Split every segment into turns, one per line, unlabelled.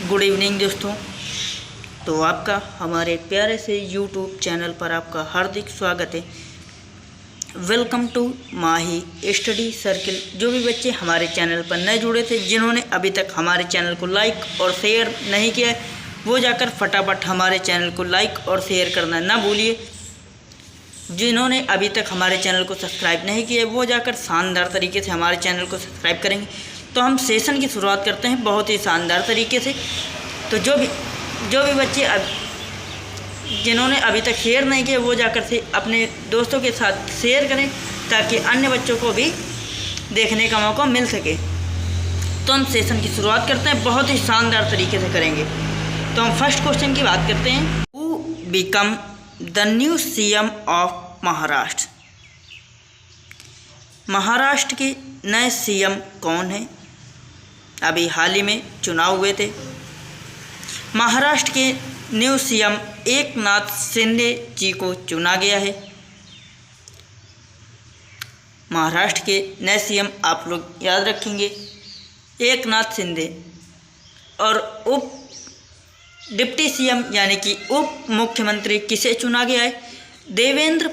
Good evening दोस्तों। तो आपका हमारे प्यारे से यूट्यूब चैनल पर आपका हार्दिक स्वागत है। Welcome to Mahi study circle. जो भी बच्चे हमारे चैनल पर नए जुड़े थे, जिन्होंने अभी तक हमारे चैनल को लाइक और शेयर नहीं किया है, वो जाकर फटाफट हमारे चैनल को लाइक और शेयर करना ना भूलिए। जिन्होंने अभी तक हमारे चैनल को सब्सक्राइब नहीं किया है, वो जाकर शानदार तरीके से हमारे चैनल को सब्सक्राइब करेंगे। तो हम सेशन की शुरुआत करते हैं बहुत ही शानदार तरीके से। तो जो भी बच्चे जिन्होंने अभी तक शेयर नहीं किया, वो जाकर से अपने दोस्तों के साथ शेयर करें ताकि अन्य बच्चों को भी देखने का मौका मिल सके। तो हम सेशन की शुरुआत करते हैं, बहुत ही शानदार तरीके से करेंगे। तो हम फर्स्ट क्वेश्चन की बात करते हैं। Who become the new CM of Maharashtra? Maharashtra के नए सीएम कौन हैं? अभी हाल ही में चुनाव हुए थे। महाराष्ट्र के न्यू सीएम एकनाथ शिंदे जी को चुना गया है। महाराष्ट्र के नए सीएम आप लोग याद रखेंगे, एकनाथ शिंदे। और उप डिप्टी सीएम यानी कि उप मुख्यमंत्री किसे चुना गया है? देवेंद्र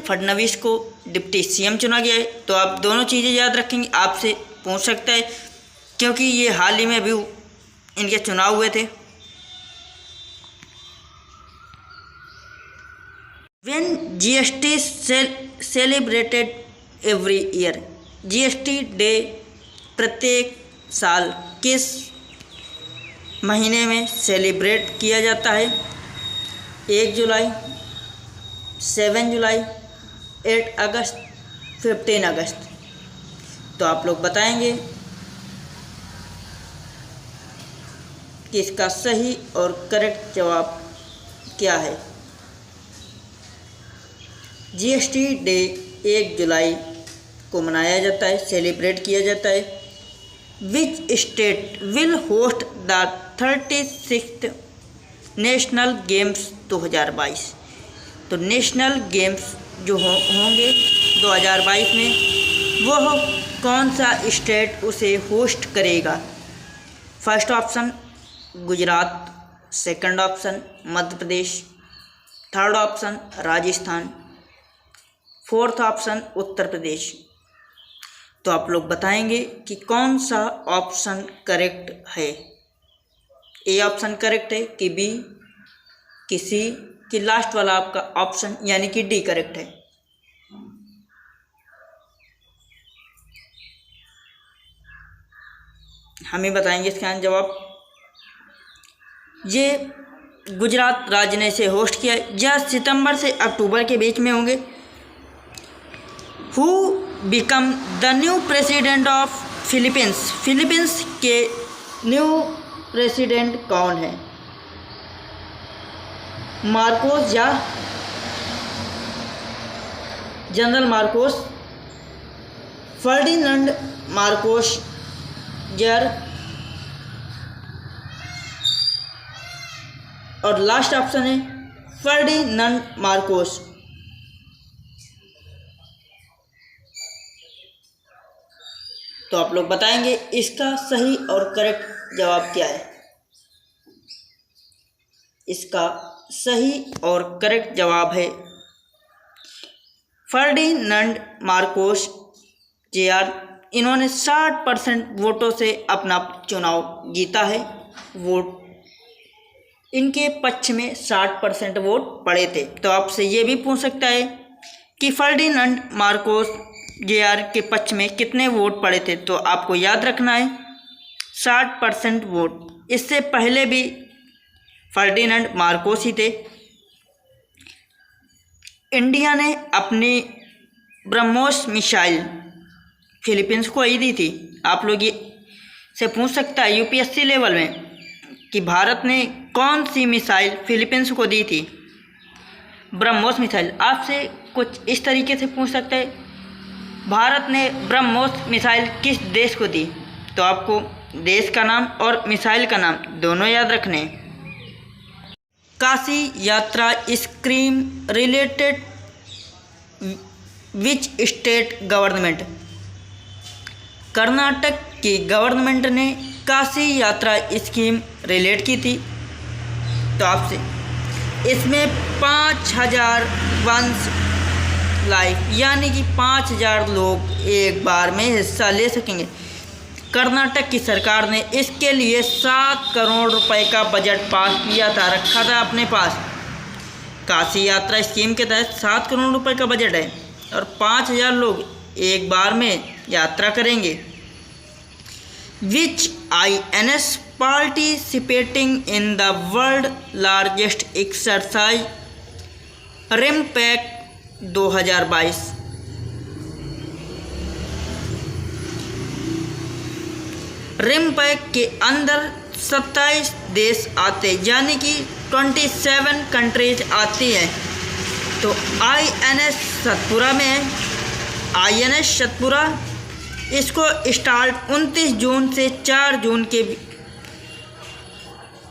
फडणवीस को डिप्टी सीएम चुना गया है। तो आप दोनों चीज़ें याद रखेंगे। आपसे पूछ सकता है क्योंकि ये हाल ही में भी इनके चुनाव हुए थे। When GST celebrated every year? GST day प्रत्येक साल किस महीने में सेलिब्रेट किया जाता है? 1 जुलाई, 7 जुलाई, 8 अगस्त, 15 अगस्त। तो आप लोग बताएंगे कि इसका सही और करेक्ट जवाब क्या है। जीएसटी डे 1 जुलाई को मनाया जाता है, सेलिब्रेट किया जाता है। Which state will host the 36th national games 2022? तो नेशनल गेम्स जो होंगे 2022 में, वो कौन सा स्टेट उसे होस्ट करेगा? First option Gujarat, second option Madhya Pradesh, third option Rajasthan, fourth option Uttar Pradesh. तो आप लोग बताएंगे कि कौन सा ऑप्शन करेक्ट है। ए ऑप्शन करेक्ट है कि बी, कि सी, कि लास्ट वाला आपका ऑप्शन यानी कि डी करेक्ट है? हमें बताएंगे इसका जवाब। ये गुजरात राज्य ने इसे होस्ट किया है। यह सितंबर से अक्टूबर के बीच में होंगे। Who become the new president of Philippines? Philippines के न्यू प्रेसिडेंट कौन है? मार्कोस या जनरल मार्कोस, फर्डिनांड मार्कोस जर, और लास्ट ऑप्शन है फर्डिनांड मार्कोस। तो आप लोग बताएंगे इसका सही और करेक्ट जवाब क्या है। इसका सही और करेक्ट जवाब है फर्डिनांड मार्कोस जर। इन्होंने 60% वोटों से अपना चुनाव जीता है। वोट इनके पक्ष में 60% वोट पड़े थे। तो आपसे ये भी पूछ सकता है कि फर्डिनांड मार्कोस जेआर के पक्ष में कितने वोट पड़े थे? तो आपको याद रखना है 60% वोट। इससे पहले भी फर्डिनांड मार्कोस ही थे। इंडिया ने अपनी ब्रह्मोस मिसाइल फिलीपींस को ही दी थी। आप लोग ये से पूछ सकता है यूपीएससी लेवल में कि भारत ने कौन सी मिसाइल फिलीपींस को दी थी? ब्रह्मोस मिसाइल। आपसे कुछ इस तरीके से पूछ सकते हैं भारत ने ब्रह्मोस मिसाइल किस देश को दी? तो आपको देश का नाम और मिसाइल का नाम दोनों याद रखने। काशी यात्रा स्कीम रिलेटेड विच स्टेट गवर्नमेंट? कर्नाटक की गवर्नमेंट ने काशी यात्रा स्कीम रिलेट की थी। तो आपसे इसमें 5000 वंस लाइफ यानी कि 5000 लोग एक बार में हिस्सा ले सकेंगे। कर्नाटक की सरकार ने इसके लिए 7 करोड़ रुपए का बजट पास किया था, रखा था अपने पास। काशी यात्रा स्कीम के तहत 7 करोड़ रुपए का बजट है और 5000 लोग एक बार में यात्रा करेंगे। विच INS participating in the world largest exercise RIMPAC 2022। RIMPAC के अंदर 27 देश आते यानी कि 27 कंट्रीज आती हैं। तो INS सतपुरा में है। INS सतपुरा इसको स्टार्ट 29 जून से 4 जून के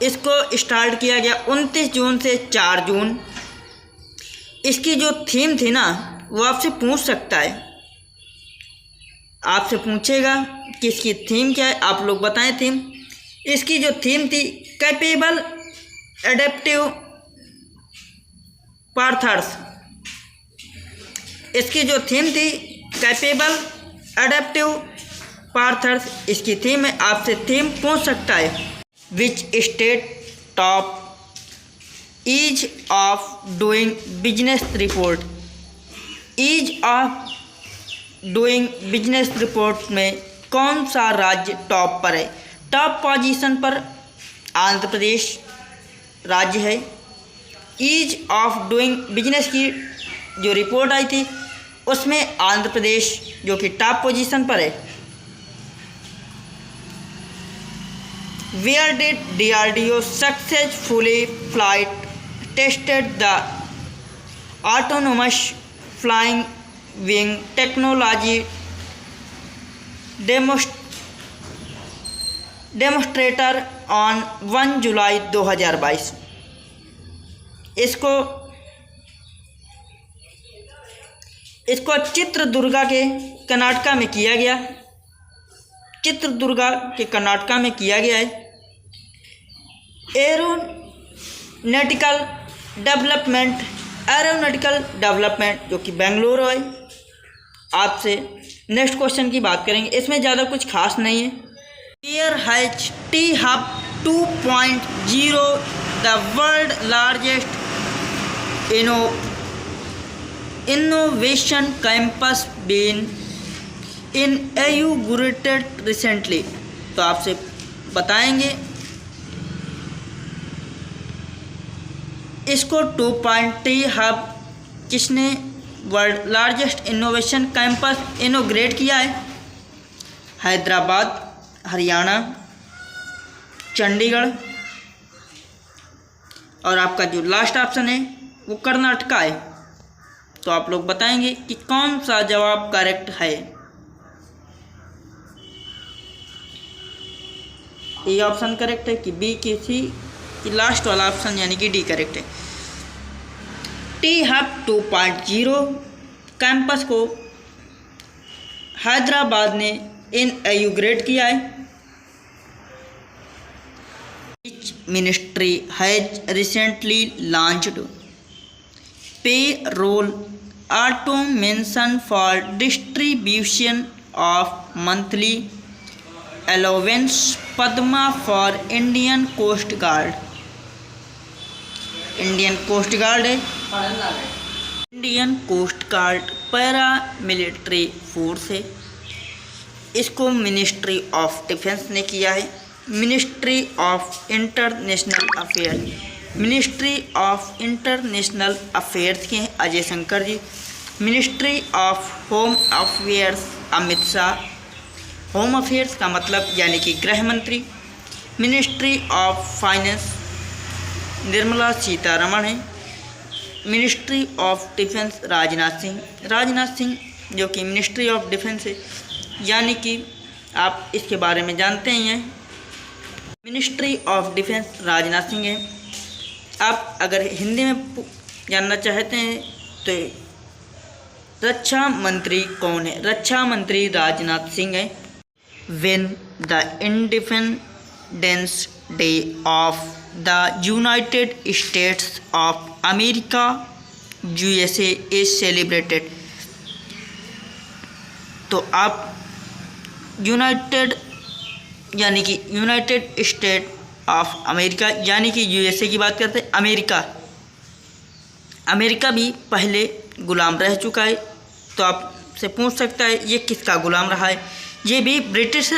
इसको स्टार्ट किया गया 29 जून से 4 जून। इसकी जो थीम थी ना वो आपसे पूछ सकता है, आपसे पूछेगा कि इसकी थीम क्या है, आप लोग बताएं थीम। इसकी जो थीम थी कैपेबल एडेप्टिव पार्थर्स। इसकी जो थीम थी कैपेबल एडेप्टिव पार्थर्स इसकी थीम है। आपसे थीम पूछ सकता है। Which state top ease of doing business report. Ease of doing business report में कौन सा राज्य टॉप पर है? टॉप पोजीशन पर आंध्र प्रदेश राज्य है। ईज ऑफ डूइंग बिजनेस की जो रिपोर्ट आई थी उसमें आंध्र प्रदेश जो कि टॉप पोजीशन पर है। Where did DRDO successfully flight tested the autonomous flying wing technology demonstrator on 1 जुलाई 2022। इसको चित्रदुर्गा के कर्नाटका में किया गया। चित्रदुर्गा के कर्नाटका में किया गया है। एरोनॉटिकल डेवलपमेंट जो कि बेंगलुरु है। आपसे नेक्स्ट क्वेश्चन की बात करेंगे। इसमें ज़्यादा कुछ खास नहीं है। Here has T-Hub 2.0 the world largest innovation campus been inaugurated recently। तो आपसे बताएंगे इसको 2.0 हब किसने वर्ल्ड लार्जेस्ट इनोवेशन कैंपस इनोग्रेट किया है? हैदराबाद, हरियाणा, चंडीगढ़ और आपका जो लास्ट ऑप्शन है वो कर्नाटका है। तो आप लोग बताएंगे कि कौन सा जवाब करेक्ट है। ए ऑप्शन करेक्ट है कि बी, कि सी, कि लास्ट वाला ऑप्शन यानी कि डी करेक्ट है। T-Hub 2.0 कैंपस को हैदराबाद ने इनॉग्रेट किया है। Which ministry has recently launched payroll automation for distribution of monthly allowance Padma for Indian Coast Guard। Indian Coast Guard है। Indian Coast Guard paramilitary force है। इसको ministry of defence ने किया है। Ministry of international affair ministry of international affairs के हैं Ajay Shankar ji. Ministry of home affairs Amit Shah. Home affairs का मतलब यानी कि गृह मंत्री। Ministry of finance Nirmala Sitharaman है। Ministry of defence Rajnath Singh जो कि मिनिस्ट्री ऑफ डिफेंस है, यानी कि आप इसके बारे में जानते ही हैं। Ministry of defence Rajnath Singh है। आप अगर हिंदी में जानना चाहते हैं तो रक्षा मंत्री कौन है? रक्षा मंत्री राजनाथ सिंह है। when the Independence Day of the United States of America USA is celebrated। तो आप यूनाइटेड यानी कि यूनाइटेड स्टेट ऑफ अमेरिका यानी कि यूएसए की बात करते हैं। अमेरिका भी पहले गुलाम रह चुका है। तो आपसे पूछ सकता है ये किसका गुलाम रहा है? ये भी ब्रिटिश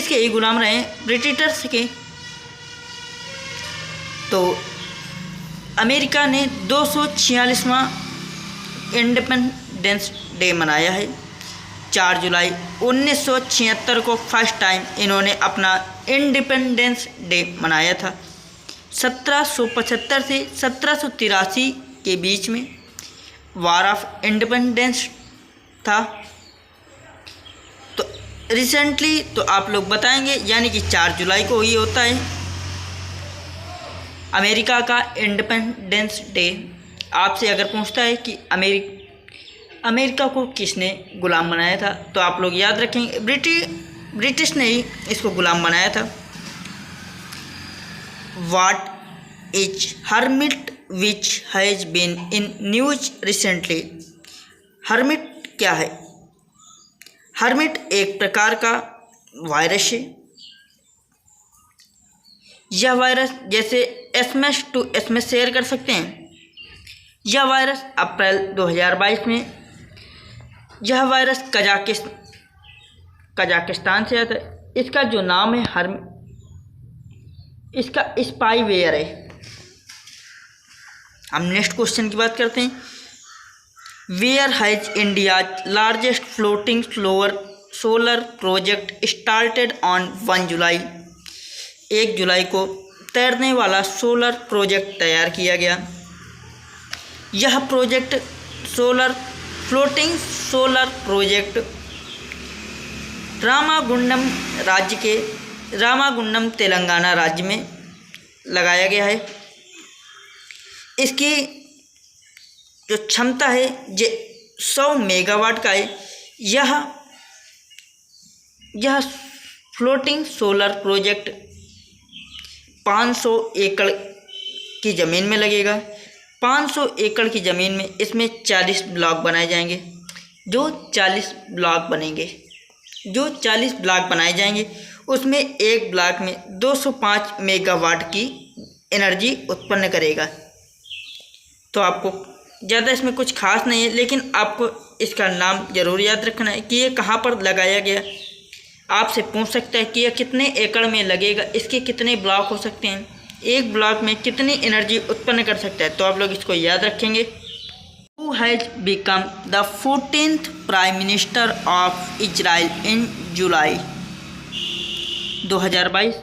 के ही गुलाम रहे हैं, ब्रिटिशर्स के। तो अमेरिका ने 246वां इंडिपेंडेंस डे मनाया है। 4 जुलाई 1976 को फर्स्ट टाइम इन्होंने अपना इंडिपेंडेंस डे मनाया था। 1775 से 1783 के बीच में वार ऑफ इंडिपेंडेंस था। तो रिसेंटली तो आप लोग बताएंगे, यानी कि 4 जुलाई को ही होता है अमेरिका का इंडिपेंडेंस डे। आपसे अगर पूछता है कि अमेरिका को किसने गुलाम बनाया था, तो आप लोग याद रखेंगे ब्रिटिश ने ही इसको गुलाम बनाया था। What is hermit which has been in news recently? Hermit क्या है? हर्मिट एक प्रकार का वायरस है। यह वायरस जैसे एसएमएस टू एसएमएस शेयर कर सकते हैं। यह वायरस अप्रैल 2022 में यह वायरस कजाकिस्तान से आता है। इसका जो नाम है इसका स्पाईवेयर है। हम नेक्स्ट क्वेश्चन की बात करते हैं। Where has India largest floating solar project started on 1 July? 1 जुलाई को तैरने वाला सोलर प्रोजेक्ट तैयार किया गया। यह project floating solar project Ramagundam Telangana राज्य में लगाया गया है। इसकी जो क्षमता है ये 100 मेगावाट का है। यह फ्लोटिंग सोलर प्रोजेक्ट 500 एकड़ की ज़मीन में लगेगा। 500 एकड़ की ज़मीन में इसमें 40 ब्लॉक बनाए जाएंगे। जो 40 ब्लॉक बनाए जाएंगे उसमें एक ब्लॉक में 205 मेगावाट की एनर्जी उत्पन्न करेगा। तो आपको ज़्यादा इसमें कुछ खास नहीं है, लेकिन आपको इसका नाम ज़रूर याद रखना है कि ये कहाँ पर लगाया गया। आपसे पूछ सकता है कि यह कितने एकड़ में लगेगा, इसके कितने ब्लॉक हो सकते हैं, एक ब्लॉक में कितनी एनर्जी उत्पन्न कर सकता है। तो आप लोग इसको याद रखेंगे। Who has become the 14th prime minister of Israel in July 2022?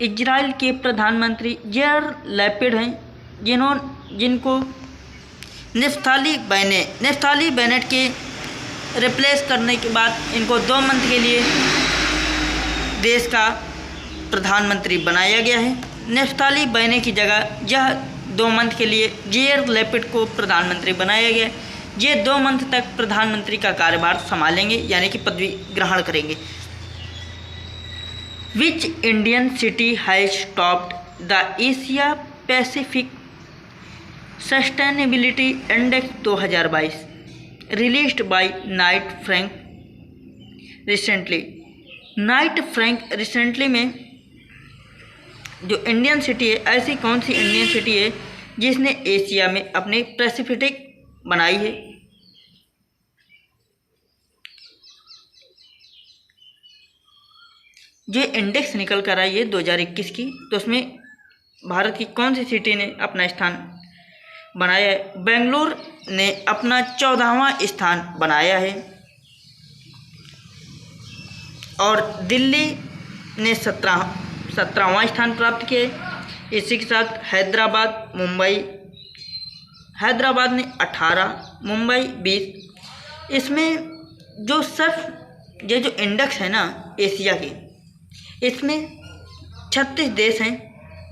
Israel के प्रधानमंत्री यार लैपिड हैं, जिनको नेफ्ताली बेनेट के रिप्लेस करने के बाद इनको 2 मंथ के लिए देश का प्रधानमंत्री बनाया गया है। नेफ्ताली बेनेट की जगह यह 2 मंथ के लिए यार लैपिड को प्रधानमंत्री बनाया गया। ये 2 मंथ तक प्रधानमंत्री का कार्यभार संभालेंगे, यानी कि पदवी ग्रहण करेंगे। Which Indian city has topped the Asia Pacific sustainability index 2022 released by Knight Frank recently में जो इंडियन सिटी है, ऐसी कौन सी इंडियन सिटी है जिसने एशिया में अपनी पैसिफिक बनाई है? ये इंडेक्स निकल कर आई है 2021 की, तो उसमें भारत की कौन सी सिटी ने अपना स्थान बनाया है? बेंगलुरु ने अपना 14वां स्थान बनाया है और दिल्ली ने 17वां स्थान प्राप्त किया है। इसी के साथ हैदराबाद ने 18, मुंबई 20। इसमें जो ये जो इंडेक्स है ना एशिया की, इसमें 36 देश हैं।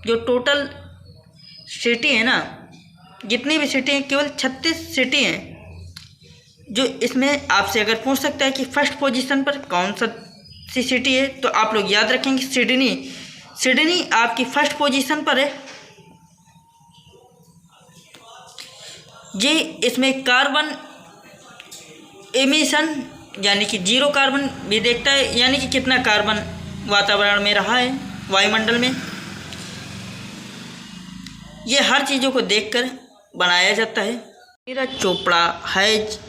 जो टोटल सिटी है ना, जितनी भी सिटी हैं, केवल 36 सिटी हैं जो इसमें आपसे अगर पूछ सकता है कि फर्स्ट पोजीशन पर कौन सी सिटी है, तो आप लोग याद रखेंगे सिडनी। सिडनी आपकी फर्स्ट पोजीशन पर है। ये इसमें कार्बन एमिशन यानी कि 0 कार्बन भी देखता है, यानी कि कितना कार्बन वातावरण में रहा है, वायुमंडल में। ये हर चीज़ों को देखकर बनाया जाता है। Neeraj Chopra has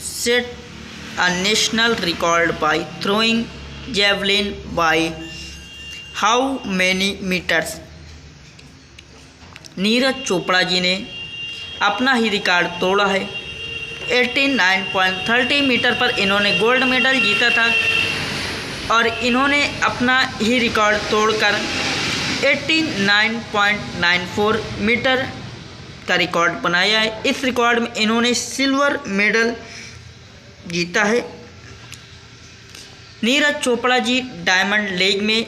set a national record by throwing javelin by how many meters? Neeraj Chopra ji ने अपना ही रिकॉर्ड तोड़ा है। 89.30 मीटर पर इन्होंने गोल्ड मेडल जीता था और इन्होंने अपना ही रिकॉर्ड तोड़कर 89.94 मीटर का रिकॉर्ड बनाया है। इस रिकॉर्ड में इन्होंने सिल्वर मेडल जीता है। नीरज चोपड़ा जी डायमंड लीग में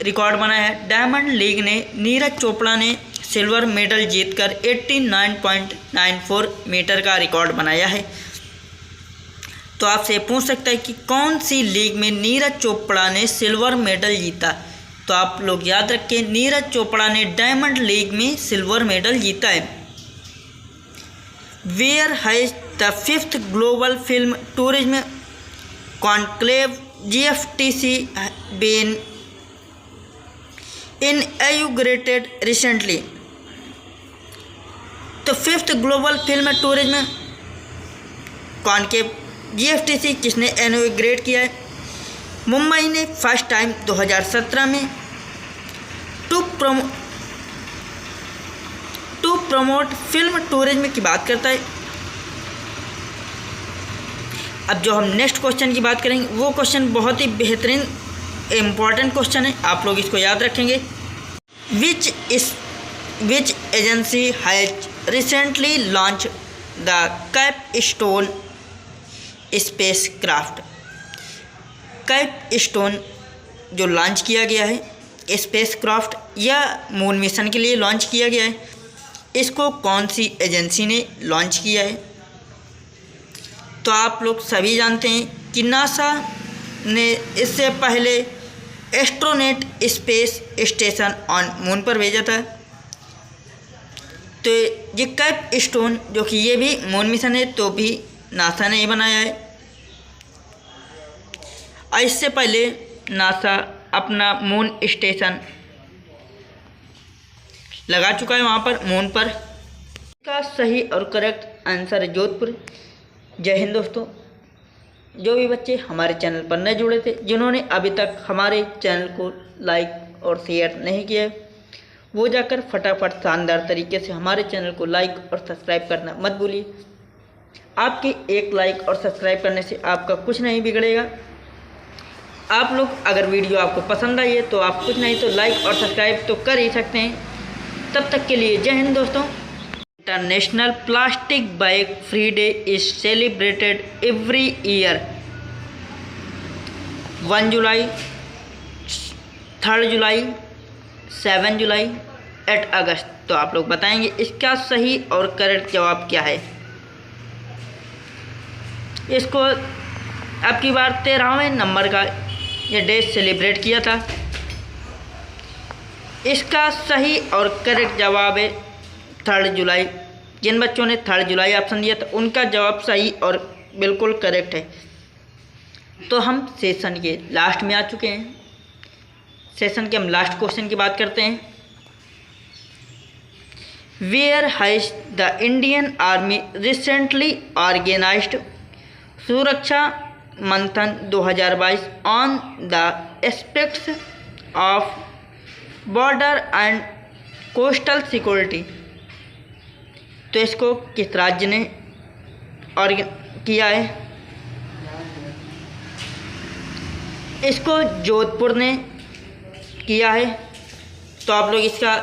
रिकॉर्ड बनाया है। डायमंड लीग ने नीरज चोपड़ा ने सिल्वर मेडल जीतकर 89.94 मीटर का रिकॉर्ड बनाया है। तो आपसे पूछ सकता है कि कौन सी लीग में नीरज चोपड़ा ने सिल्वर मेडल जीता, तो आप लोग याद रखें नीरज चोपड़ा ने डायमंड लीग में सिल्वर मेडल जीता है। Where has the 5th global film tourism conclave GFTC been inaugurated recently? तो 5th global film tourism conclave GFTC किसने इनॉग्रेट किया है? मुंबई ने फर्स्ट टाइम 2017 में टू प्रमोट फिल्म टूरिज्म की बात करता है। अब जो हम नेक्स्ट क्वेश्चन की बात करेंगे वो क्वेश्चन बहुत ही बेहतरीन इम्पॉर्टेंट क्वेश्चन है, आप लोग इसको याद रखेंगे। Which agency has recently launch the Capstone spacecraft? Capstone जो लॉन्च किया गया है स्पेस क्राफ्ट या मून मिशन के लिए लॉन्च किया गया है, इसको कौन सी एजेंसी ने लॉन्च किया है? तो आप लोग सभी जानते हैं कि नासा ने इससे पहले astronaut space station on moon पर भेजा था। तो ये कैपस्टोन जो कि ये भी मून मिशन है तो भी नासा ने ही बनाया है। इससे पहले नासा अपना मून स्टेशन लगा चुका है वहाँ पर मून पर। इसका सही और करेक्ट आंसर है जोधपुर। जय हिंद दोस्तों। जो भी बच्चे हमारे चैनल पर नए जुड़े थे, जिन्होंने अभी तक हमारे चैनल को लाइक और शेयर नहीं किया है, वो जाकर फटाफट शानदार तरीके से हमारे चैनल को लाइक और सब्सक्राइब करना मत भूलिए। आपके एक लाइक और सब्सक्राइब करने से आपका कुछ नहीं बिगड़ेगा। आप लोग अगर वीडियो आपको पसंद आई है तो आप कुछ नहीं तो लाइक और सब्सक्राइब तो कर ही सकते हैं। तब तक के लिए जय हिंद दोस्तों। International plastic bag free day is celebrated every year 1 जुलाई, 3 जुलाई, 7 जुलाई, 8 अगस्त। तो आप लोग बताएंगे इसका सही और करेक्ट जवाब क्या है। इसको अब की बार 13वें नंबर का ये डे सेलिब्रेट किया था। इसका सही और करेक्ट जवाब है 3 जुलाई। जिन बच्चों ने 3 जुलाई ऑप्शन दिया था उनका जवाब सही और बिल्कुल करेक्ट है। तो हम सेशन के लास्ट में आ चुके हैं। सेशन के हम लास्ट क्वेश्चन की बात करते हैं। Where has the Indian army recently organised Suraksha Manthan 2022 on the aspects of border and coastal security? तो इसको किस राज्य ने किया है? इसको जोधपुर ने किया है। तो आप लोग इसका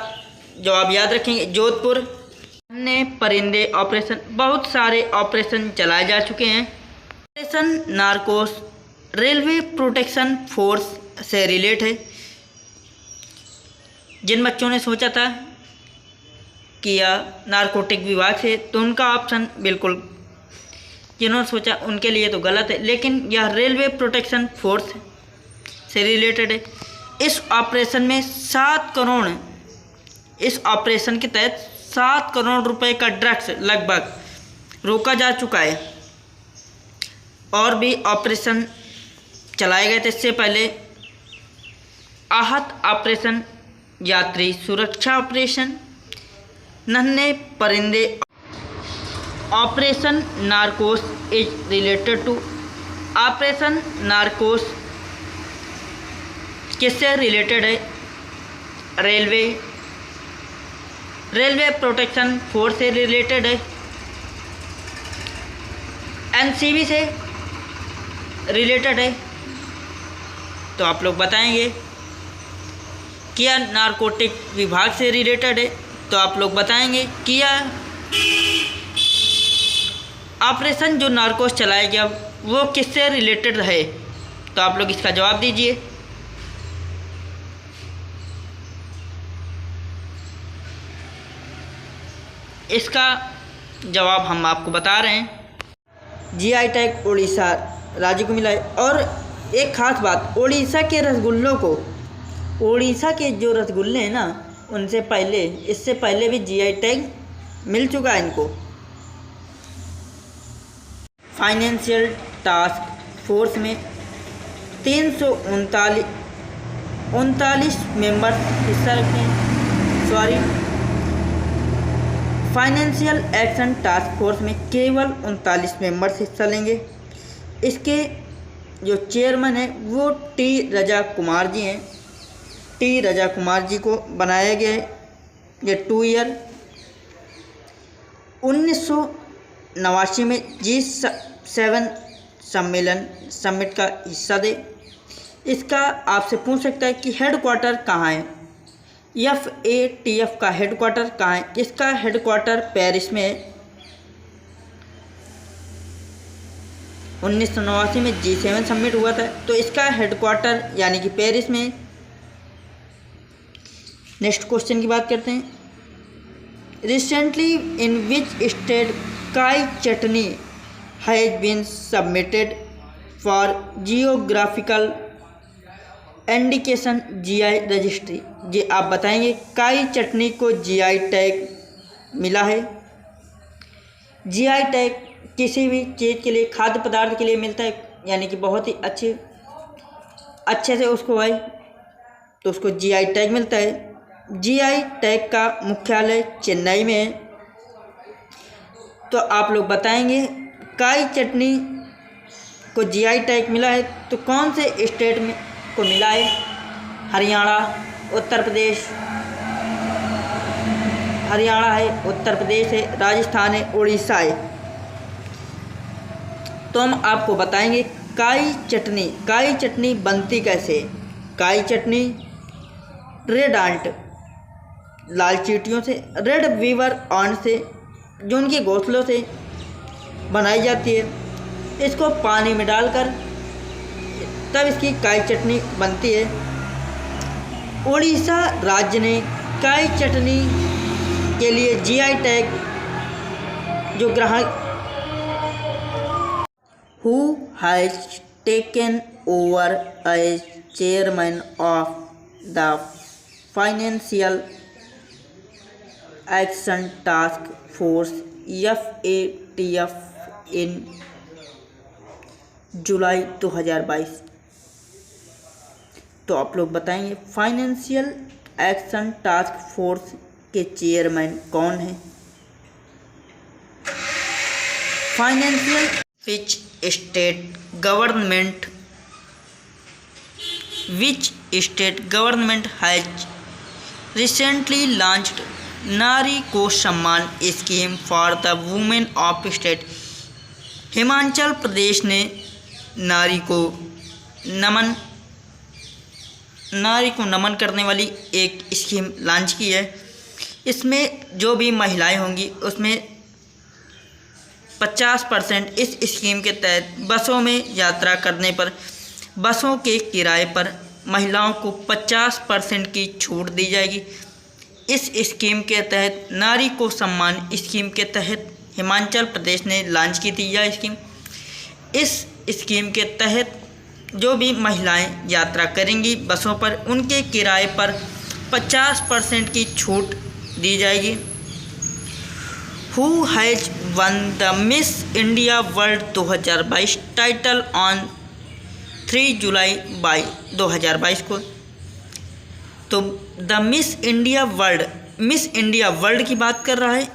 जवाब याद रखेंगे जोधपुर। ने परिंदे ऑपरेशन, बहुत सारे ऑपरेशन चलाए जा चुके हैं। Operation Narcos railway protection force से रिलेट है। जिन बच्चों ने सोचा था कि यह नारकोटिक विभाग से, तो उनका ऑप्शन बिल्कुल जिन्होंने सोचा उनके लिए तो गलत है, लेकिन यह रेलवे प्रोटेक्शन फोर्स से रिलेटेड है। इस ऑपरेशन में 7 करोड़, इस ऑपरेशन के तहत 7 करोड़ रुपए का ड्रग्स लगभग रोका जा चुका है। और भी ऑपरेशन चलाए गए थे इससे पहले। आहत ऑपरेशन, यात्री सुरक्षा operation, Nanhe Parinde operation narcos is related to. Operation narcos किससे रिलेटेड है? रेलवे प्रोटेक्शन फोर्स से रिलेटेड है, एनसीबी से रिलेटेड है। तो आप लोग बताएंगे। क्या नारकोटिक विभाग से रिलेटेड है? तो आप लोग बताएंगे। क्या ऑपरेशन जो नार्कोस चलाया गया वो किससे रिलेटेड है? तो आप लोग इसका जवाब दीजिए। इसका जवाब हम आपको बता रहे हैं। जीआई टैग उड़ीसा राज्य को मिला है। और एक ख़ास बात, उड़ीसा के रसगुल्लों को, उड़ीसा के जो रसगुल्ले हैं ना, उनसे पहले, इससे पहले भी जीआई टैग मिल चुका है इनको। फाइनेंशियल टास्क फोर्स में 339 मेंबर हिस्सा रखते हैं। फाइनेंशियल एक्शन टास्क फोर्स में केवल 39 मेंबर्स हिस्सा लेंगे। इसके जो चेयरमैन हैं वो टी रजा कुमार जी हैं। टी रजा कुमार जी को बनाया गया है। ये 2 ईयर 1989 में G7 समिट का हिस्सा दे। इसका आपसे पूछ सकता है कि हेडक्वार्टर कहाँ है? FATF का हेडक्वार्टर कहाँ है? इसका हेडक्वार्टर पेरिस में है। 1989 में G7 समिट हुआ था, तो इसका हेडक्वार्टर यानी कि पेरिस में। नेक्स्ट क्वेश्चन की बात करते हैं। Recently in which state Kai chutney has been submitted for geographical indication GI registry? जी आप बताएंगे। काई चटनी को GI टैग मिला है। GI टैग किसी भी चीज़ के लिए, खाद्य पदार्थ के लिए मिलता है, यानी कि बहुत ही अच्छे से उसको भाई, तो उसको GI टैग मिलता है। GI टैग का मुख्यालय चेन्नई में है। तो आप लोग बताएंगे काई चटनी को GI टैग मिला है तो कौन से स्टेट में को मिला है? हरियाणा, उत्तर प्रदेश, हरियाणा है, उत्तर प्रदेश है, राजस्थान है, उड़ीसा है। तो हम आपको बताएंगे काई चटनी बनती कैसे? काई चटनी रेड आंट, लाल चींटियों से, रेड वीवर आंट से, जो उनके घोंसलों से बनाई जाती है। इसको पानी में डालकर तब इसकी काई चटनी बनती है। उड़ीसा राज्य ने काई चटनी के लिए GI टैग जो ग्रहण, who has taken over as chairman of the financial action task force FATF in July 2022? तो आप लोग बताएंगे फाइनेंशियल एक्शन टास्क फोर्स के चेयरमैन कौन है? Financial which state government has recently launched Nari Ko Samman scheme for the women of state? Himachal Pradesh ने नारी को नमन करने वाली एक स्कीम लॉन्च की है। इसमें जो भी महिलाएं होंगी उसमें 50% इस स्कीम के तहत बसों में यात्रा करने पर, बसों के किराए पर महिलाओं को 50% की छूट दी जाएगी। इस स्कीम के तहत नारी को सम्मान स्कीम के तहत हिमाचल प्रदेश ने लॉन्च की थी यह स्कीम। इस स्कीम के तहत जो भी महिलाएं यात्रा करेंगी बसों पर, उनके किराए पर 50% की छूट दी जाएगी। Who has one the miss India world 2022 title on 3 जुलाई 2022 को। तो द मिस इंडिया वर्ल्ड की बात कर रहा है।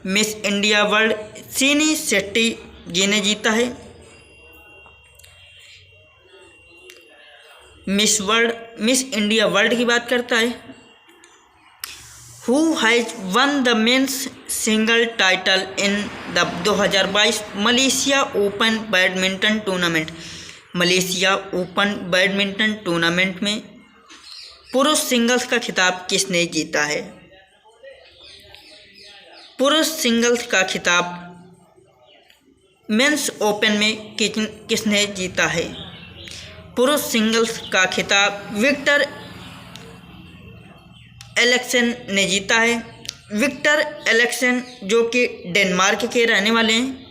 मिस इंडिया वर्ल्ड सिनी शेट्टी जी ने जीता है। मिस इंडिया वर्ल्ड की बात करता है। Who has one the men's single title in the 2022 Malaysia open badminton tournament. Malaysia open badminton tournament में पुरुष सिंगल्स का खिताब किसने जीता है? पुरुष सिंगल्स का खिताब मेंस ओपन में किसने जीता है? पुरुष सिंगल्स का खिताब विक्टर एलेक्सन ने जीता है। विक्टर एलेक्सन जो कि डेनमार्क के रहने वाले हैं।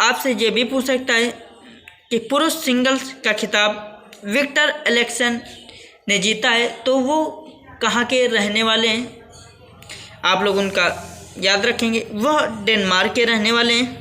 आपसे ये भी पूछ सकता है कि पुरुष सिंगल्स का खिताब विक्टर एलेक्सन ने जीता है तो वो कहाँ के रहने वाले हैं? आप लोग उनका याद रखेंगे, वह डेनमार्क के रहने वाले हैं।